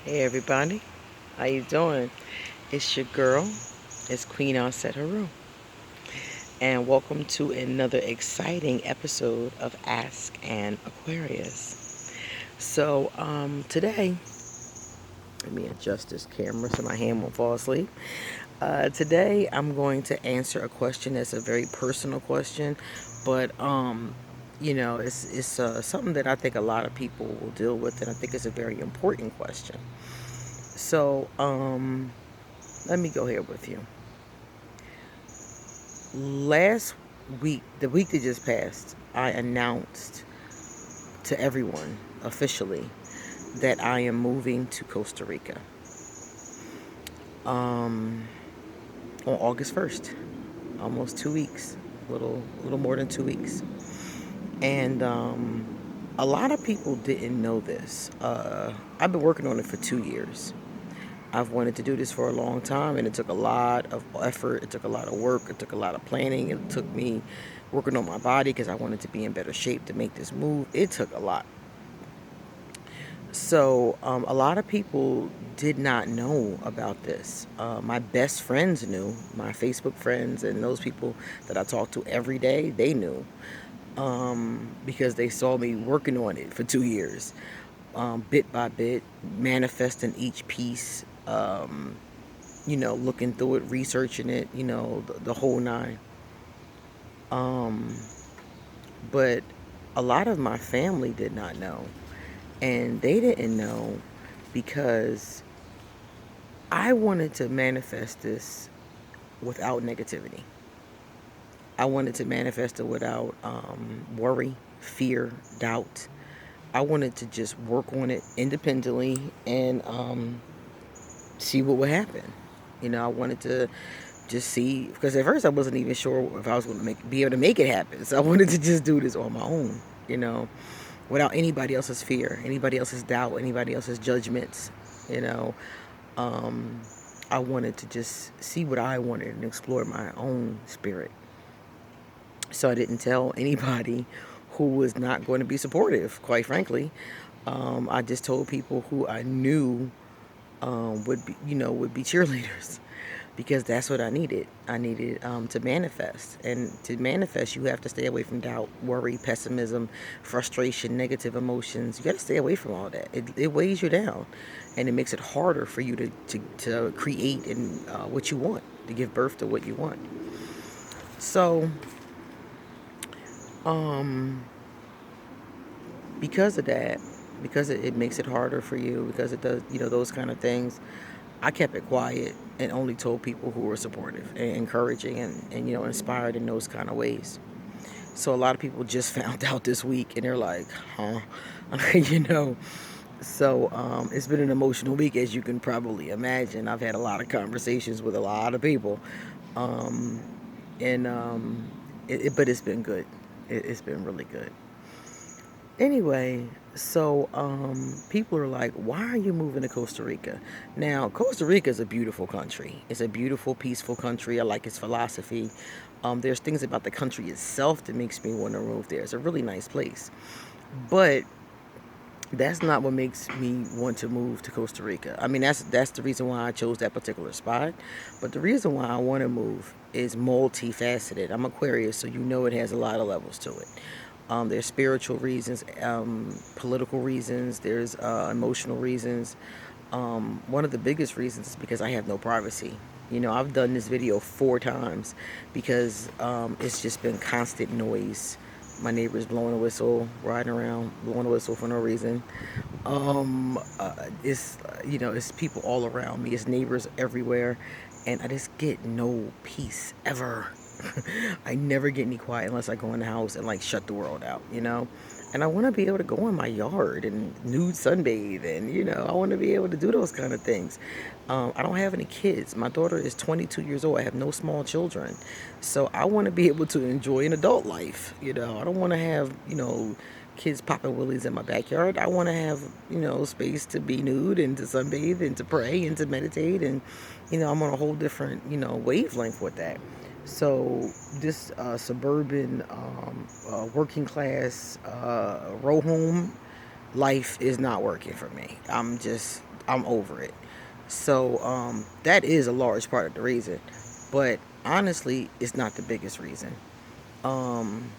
Hey everybody, how you doing? It's your girl, it's Queen Onset Haru, and welcome to another exciting episode of Ask an Aquarius. Today, let me adjust this camera so my hand won't fall asleep. Today, I'm going to answer a question that's a very personal question, but it's something that I think a lot of people will deal with, and I think it's a very important question. So, let me go here with you. Last week, the week that just passed, I announced to everyone officially that I am moving to Costa Rica on August 1st. Almost 2 weeks, little more than 2 weeks. And a lot of people didn't know this. I've been working on it for 2 years. I've wanted to do this for a long time, and it took a lot of effort. It took a lot of work. It took a lot of planning. It took me working on my body because I wanted to be in better shape to make this move. It took a lot. So, a lot of people did not know about this. My best friends knew, my Facebook friends, and those people that I talk to every day, they knew because they saw me working on it for 2 years, bit by bit, manifesting each piece. Looking through it, researching it, the whole nine. Um, but a lot of my family did not know. And they didn't know because I wanted to manifest this without negativity. I wanted to manifest it without worry, fear, doubt. I wanted to just work on it independently and see what would happen. I wanted to just see, because at first I wasn't even sure if I was going to be able to make it happen. So I wanted to just do this on my own, without anybody else's fear, anybody else's doubt, anybody else's judgments. You know, um, I wanted to just see what I wanted and explore my own spirit. So I didn't tell anybody who was not going to be supportive, quite frankly. I just told people who I knew would be cheerleaders because that's what I needed. I needed to manifest. And to manifest, you have to stay away from doubt, worry, pessimism, frustration, negative emotions. You got to stay away from all that. It weighs you down, and it makes it harder for you to create and what you want, to give birth to what you want. So, um, because of that, because it makes it harder for you, because it does, those kind of things, I kept it quiet and only told people who were supportive and encouraging and inspired in those kind of ways. So a lot of people just found out this week and they're like, huh? you know. So it's been an emotional week, as you can probably imagine. I've had a lot of conversations with a lot of people. Um, and but it's been good. It's been really good. Anyway, so people are like, why are you moving to Costa Rica? Now, Costa Rica is a beautiful country. It's a beautiful, peaceful country. I like its philosophy. There's things about the country itself that makes me want to move there. It's a really nice place. But that's not what makes me want to move to Costa Rica. I mean, that's the reason why I chose that particular spot. But the reason why I want to move is multifaceted. I'm Aquarius, so it has a lot of levels to it. There's spiritual reasons, political reasons, there's emotional reasons. One of the biggest reasons is because I have no privacy. I've done this video 4 times because it's just been constant noise. My neighbor's blowing a whistle, riding around, blowing a whistle for no reason. It's people all around me. It's neighbors everywhere, and I just get no peace ever. I never get any quiet unless I go in the house and like shut the world out. And I want to be able to go in my yard and nude sunbathe, and I want to be able to do those kind of things. I don't have any kids. My daughter is 22 years old. I have no small children, so I want to be able to enjoy an adult life. I don't want to have kids popping willies in my backyard. I want to have space to be nude and to sunbathe and to pray and to meditate, and I'm on a whole different wavelength with that. So this suburban, working class, row home life is not working for me. I'm over it. So that is a large part of the reason. But honestly, it's not the biggest reason. Um,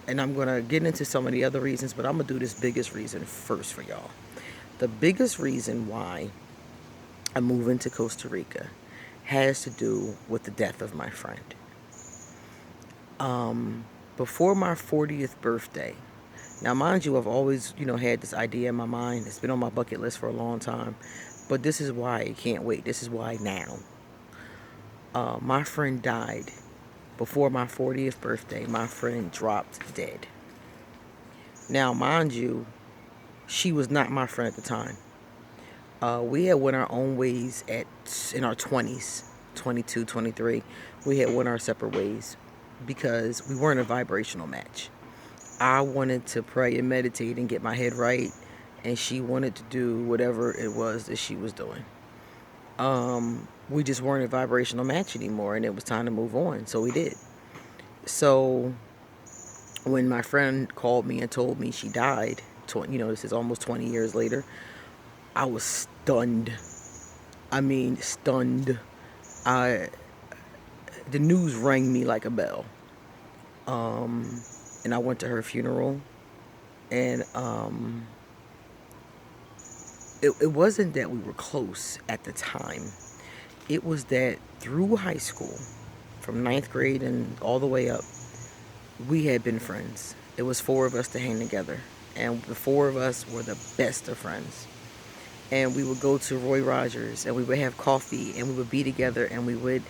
and I'm going to get into some of the other reasons, but I'm going to do this biggest reason first for y'all. The biggest reason why I'm moving to Costa Rica has to do with the death of my friend. Before my 40th birthday, now mind you, I've always, had this idea in my mind. It's been on my bucket list for a long time. But this is why I can't wait. This is why now. My friend died before my 40th birthday. My friend dropped dead. Now, mind you, she was not my friend at the time. We had went our own ways in our 20s, 22, 23. We had went our separate ways because we weren't a vibrational match. I wanted to pray and meditate and get my head right, and she wanted to do whatever it was that she was doing. We just weren't a vibrational match anymore, and it was time to move on, so we did. So when my friend called me and told me she died, this is almost 20 years later, I was stunned. I mean, stunned. The news rang me like a bell. And I went to her funeral, and it wasn't that we were close at the time. It was that through high school, from ninth grade and all the way up, we had been friends. It was four of us to hang together, and the four of us were the best of friends. And we would go to Roy Rogers, and we would have coffee, and we would be together, and we would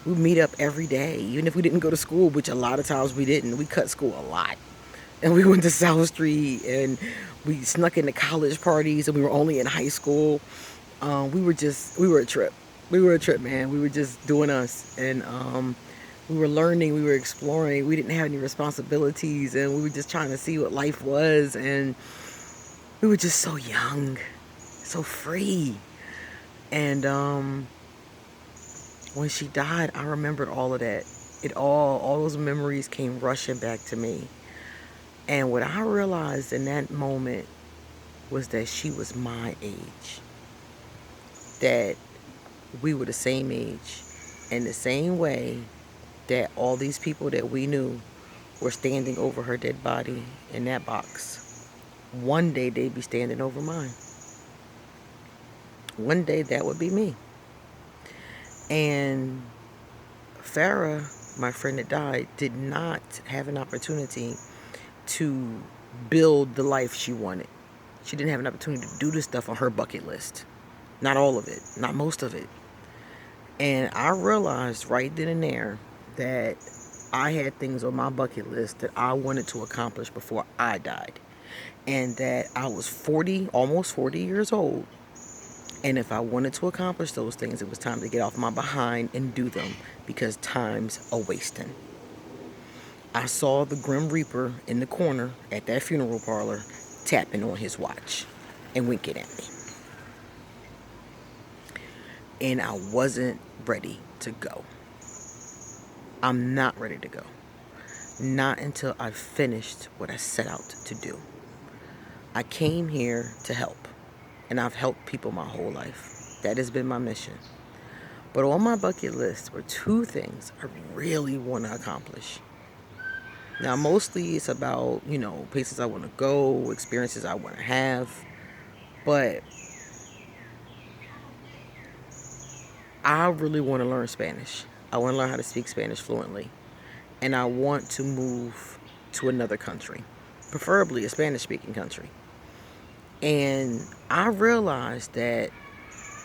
meet up every day, even if we didn't go to school, which a lot of times we didn't. We cut school a lot. And we went to South Street, and we snuck into college parties, and we were only in high school. We were a trip. We were a trip, man. We were just doing us. And we were learning, we were exploring. We didn't have any responsibilities, and we were just trying to see what life was. And we were just so young, so free. And when she died, I remembered all of that. All those memories came rushing back to me. And what I realized in that moment was that she was my age. That we were the same age. In the same way that all these people that we knew were standing over her dead body in that box, one day they'd be standing over mine. One day that would be me. And Farah, my friend that died, did not have an opportunity to build the life she wanted. She didn't have an opportunity to do the stuff on her bucket list. Not all of it, not most of it. And I realized right then and there that I had things on my bucket list that I wanted to accomplish before I died. And that I was 40, almost 40 years old. And if I wanted to accomplish those things, it was time to get off my behind and do them, because time's a wasting. I saw the Grim Reaper in the corner at that funeral parlor tapping on his watch and winking at me. And I wasn't ready to go. I'm not ready to go. Not until I finished what I set out to do. I came here to help. And I've helped people my whole life. That has been my mission. But on my bucket list were two things I really want to accomplish. Now, mostly it's about, places I want to go, experiences I want to have. But I really want to learn Spanish. I want to learn how to speak Spanish fluently. And I want to move to another country, preferably a Spanish-speaking country. And I realized that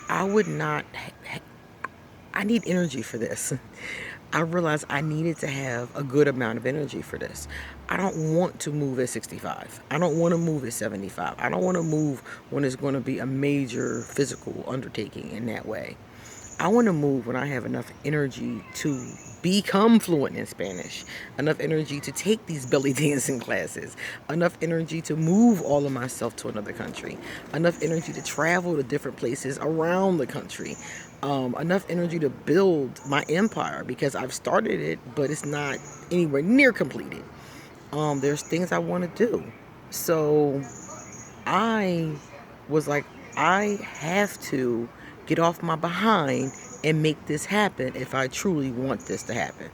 I would not, I need energy for this. I realized I needed to have a good amount of energy for this. I don't want to move at 65. I don't want to move at 75. I don't want to move when it's going to be a major physical undertaking in that way. I want to move when I have enough energy to become fluent in Spanish, enough energy to take these belly dancing classes, enough energy to move all of myself to another country, enough energy to travel to different places around the country, enough energy to build my empire, because I've started it, but it's not anywhere near completed. There's things I want to do. So I was like, I have to get off my behind and make this happen if I truly want this to happen.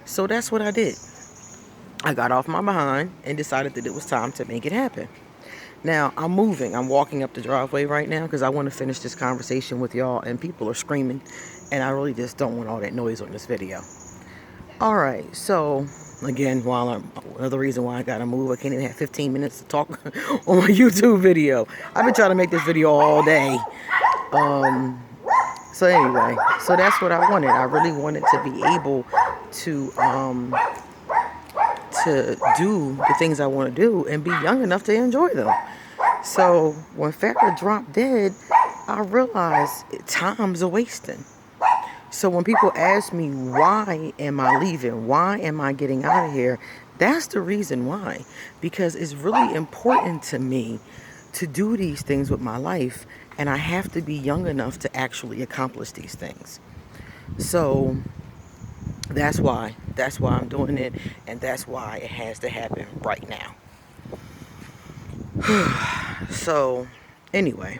So that's what I did. I got off my behind and decided that it was time to make it happen. Now, I'm moving. I'm walking up the driveway right now because I want to finish this conversation with y'all, and people are screaming, and I really just don't want all that noise on this video. All right, so again, another reason why I gotta move, I can't even have 15 minutes to talk on my YouTube video. I've been trying to make this video all day. So anyway, so that's what I wanted. I really wanted to be able to do the things I want to do and be young enough to enjoy them. So when Farrah dropped dead, I realized time's a wasting. So when people ask me, why am I leaving? Why am I getting out of here? That's the reason why. Because it's really important to me to do these things with my life, and I have to be young enough to actually accomplish these things. So that's why I'm doing it, and that's why it has to happen right now. So anyway,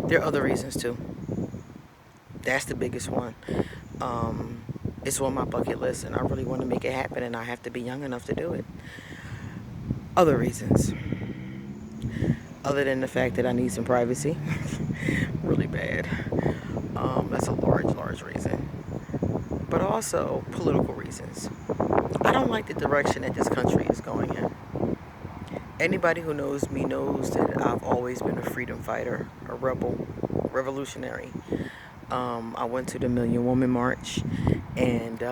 there are other reasons too. That's the biggest one. It's on my bucket list, and I really want to make it happen, and I have to be young enough to do it. Other reasons, other than the fact that I need some privacy, really bad. That's a large reason. But also political reasons. I don't like the direction that this country is going in. Anybody who knows me knows that I've always been a freedom fighter, a rebel, revolutionary. I went to the Million Woman March, and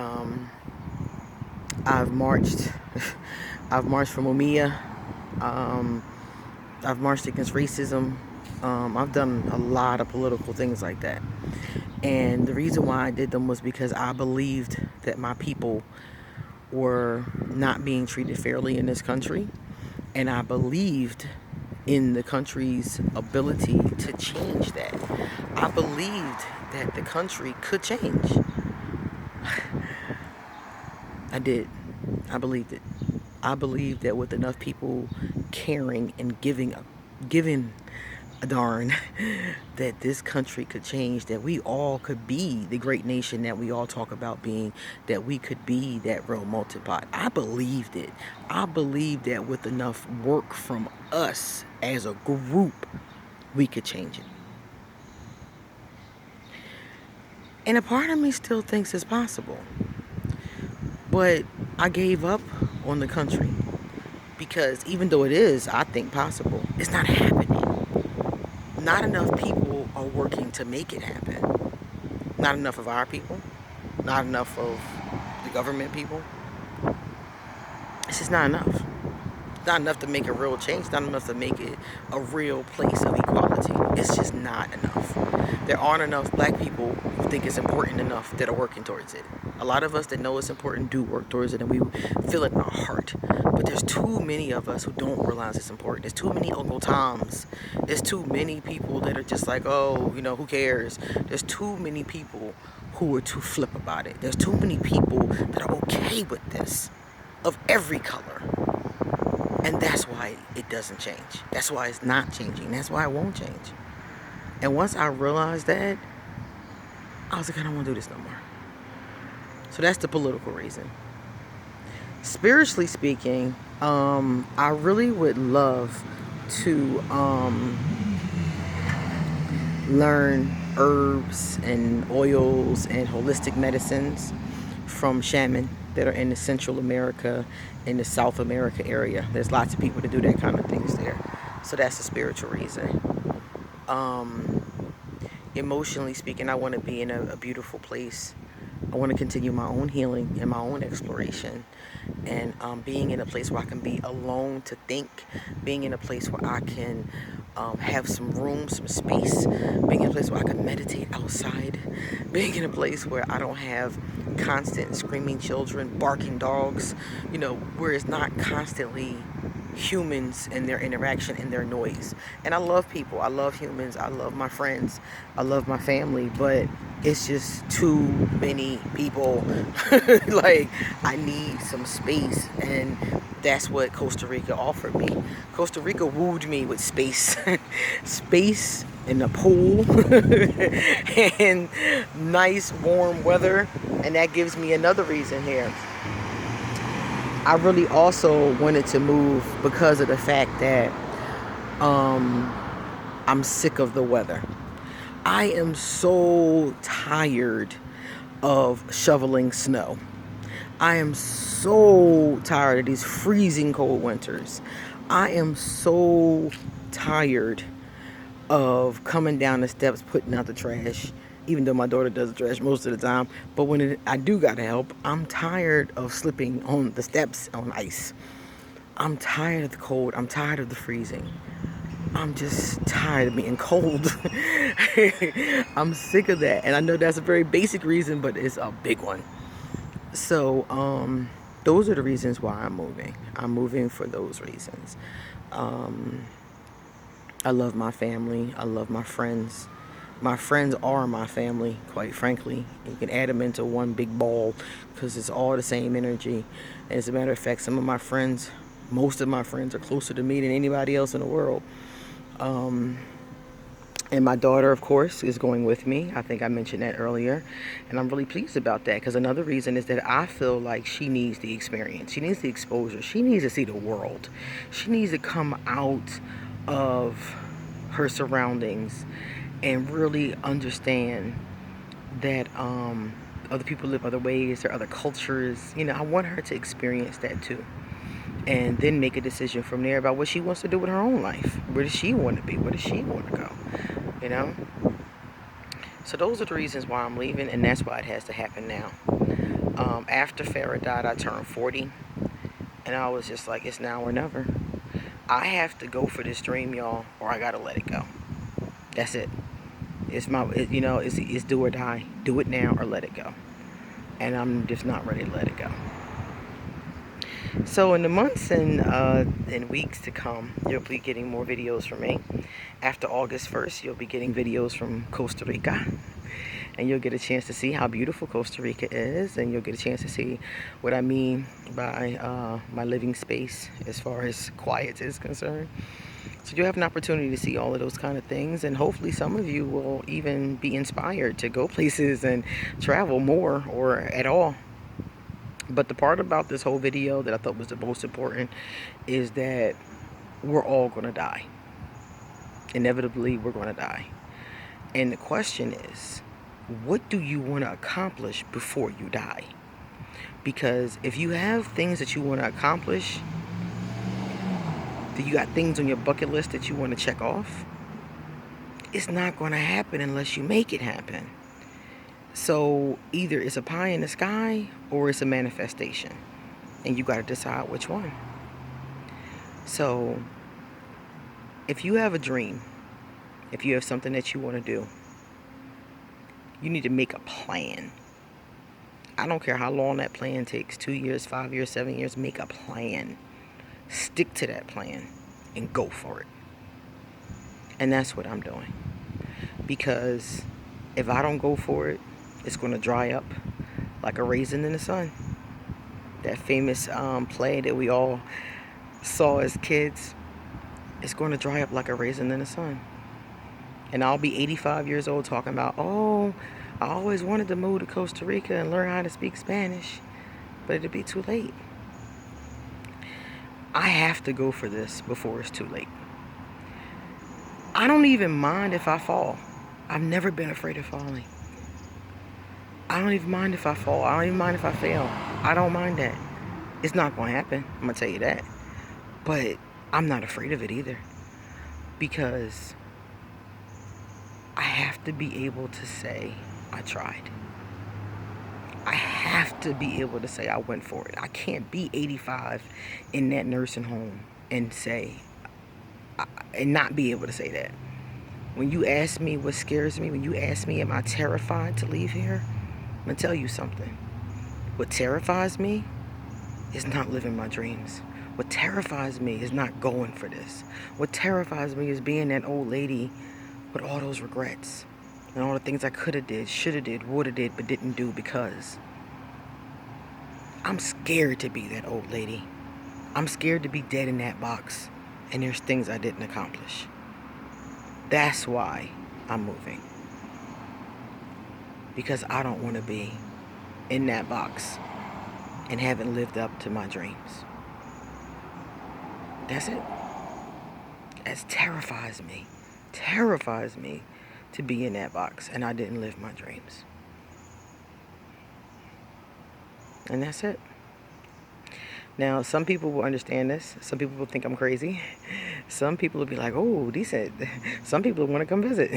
I've marched for Mumia. I've marched against racism. I've done a lot of political things like that. And the reason why I did them was because I believed that my people were not being treated fairly in this country. And I believed in the country's ability to change that. I believed that the country could change. I did. I believed it. I believed that with enough people caring and giving a darn, that this country could change, that we all could be the great nation that we all talk about being, that we could be that real multipod. I believed it. I believed that with enough work from us as a group, we could change it. And a part of me still thinks it's possible. But I gave up on the country because even though it is, I think, possible, it's not happening. Not enough people are working to make it happen. Not enough of our people. Not enough of the government people. It's just not enough. Not enough to make a real change. Not enough to make it a real place of equality. It's just not enough. There aren't enough black people who think it's important enough that are working towards it. A lot of us that know it's important do work towards it, and we feel it in our heart. But there's too many of us who don't realize it's important. There's too many Uncle Toms. There's too many people that are just like, oh, who cares? There's too many people who are too flip about it. There's too many people that are okay with this, of every color. And that's why it doesn't change. That's why it's not changing. That's why it won't change. And once I realized that, I was like, I don't want to do this no more. So that's the political reason. Spiritually speaking, I really would love to learn herbs and oils and holistic medicines from shamans that are in the Central America, in the South America area. There's lots of people that do that kind of things there. So that's the spiritual reason. Emotionally speaking, I want to be in a beautiful place. I want to continue my own healing and my own exploration, and being in a place where I can be alone to think, being in a place where I can have some room, some space, being in a place where I can meditate outside, being in a place where I don't have constant screaming children, barking dogs, where it's not constantly humans and their interaction and their noise. And I love people, I love humans, I love my friends, I love my family, but it's just too many people. Like, I need some space. space, and that's what Costa Rica offered me. Costa Rica wooed me with space. Space in the pool and nice warm weather, and that gives me another reason here. I really also wanted to move because of the fact that I'm sick of the weather. I am so tired of shoveling snow. I am so tired of these freezing cold winters. I am so tired of coming down the steps, putting out the trash, even though my daughter does the trash most of the time. But when I do gotta help, I'm tired of slipping on the steps on ice. I'm tired of the cold. I'm tired of the freezing. I'm just tired of being cold. I'm sick of that. And I know that's a very basic reason, but it's a big one. So, those are the reasons why I'm moving. I'm moving for those reasons. I love my family. I love my friends. My friends are my family, quite frankly. You can add them into one big ball because it's all the same energy. And as a matter of fact, some of my friends, most of my friends, are closer to me than anybody else in the world. And my daughter, of course, is going with me. I think I mentioned that earlier. And I'm really pleased about that because another reason is that I feel like she needs the experience. She needs the exposure. She needs to see the world. She needs to come out of her surroundings and really understand that other people live other ways, there are other cultures. You know, I want her to experience that too. And then make a decision from there about what she wants to do with her own life. Where does she want to be? Where does she want to go? You know? So those are the reasons why I'm leaving, and that's why it has to happen now. After Farrah died, I turned 40, and I was just like, it's now or never. I have to go for this dream, y'all, or I gotta let it go. That's it. It's it's do or die. Do it now or let it go. And I'm just not ready to let it go. So in the months and weeks to come, you'll be getting more videos from me. After August 1st, you'll be getting videos from Costa Rica. And you'll get a chance to see how beautiful Costa Rica is. And you'll get a chance to see what I mean by my living space as far as quiet is concerned. So you have an opportunity to see all of those kind of things. And hopefully some of you will even be inspired to go places and travel more or at all. But the part about this whole video that I thought was the most important is that we're all going to die. Inevitably, we're going to die. And the question is, what do you want to accomplish before you die? Because if you have things that you want to accomplish, that you got things on your bucket list that you want to check off, it's not going to happen unless you make it happen. So either it's a pie in the sky or it's a manifestation. And you got to decide which one. So if you have a dream, if you have something that you want to do, you need to make a plan. I don't care how long that plan takes, 2 years, 5 years, 7 years, make a plan. Stick to that plan and go for it. And that's what I'm doing. Because if I don't go for it, it's going to dry up like a raisin in the sun. That famous play that we all saw as kids, it's going to dry up like a raisin in the sun. And I'll be 85 years old talking about, oh, I always wanted to move to Costa Rica and learn how to speak Spanish. But it'll be too late. I have to go for this before it's too late. I don't even mind if I fall. I've never been afraid of falling. I don't even mind if I fall. I don't even mind if I fail. I don't mind that. It's not going to happen. I'm going to tell you that. But I'm not afraid of it either. Because I have to be able to say I tried. I have to be able to say I went for it. I can't be 85 in that nursing home and not be able to say that. When you ask me what scares me, when you ask me am I terrified to leave here, I'm going to tell you something. What terrifies me is not living my dreams. What terrifies me is not going for this. What terrifies me is being that old lady with all those regrets and all the things I could have did, should have did, would have did, but didn't do because. I'm scared to be that old lady. I'm scared to be dead in that box. And there's things I didn't accomplish. That's why I'm moving. Because I don't want to be in that box and haven't lived up to my dreams. That's it. That terrifies me. Terrifies me to be in that box and I didn't live my dreams. And that's it. Now, some people will understand this. Some people will think I'm crazy. Some people will be like, oh, decent. Some people want to come visit.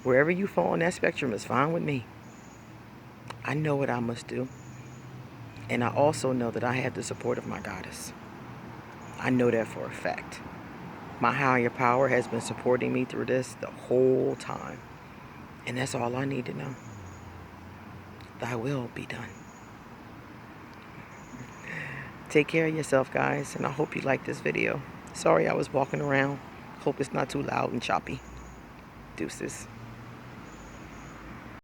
Wherever you fall on that spectrum is fine with me. I know what I must do. And I also know that I have the support of my goddess. I know that for a fact. My higher power has been supporting me through this the whole time. And that's all I need to know. Thy will be done. Take care of yourself, guys, and I hope you like this video. Sorry I was walking around. Hope it's not too loud and choppy. Deuces.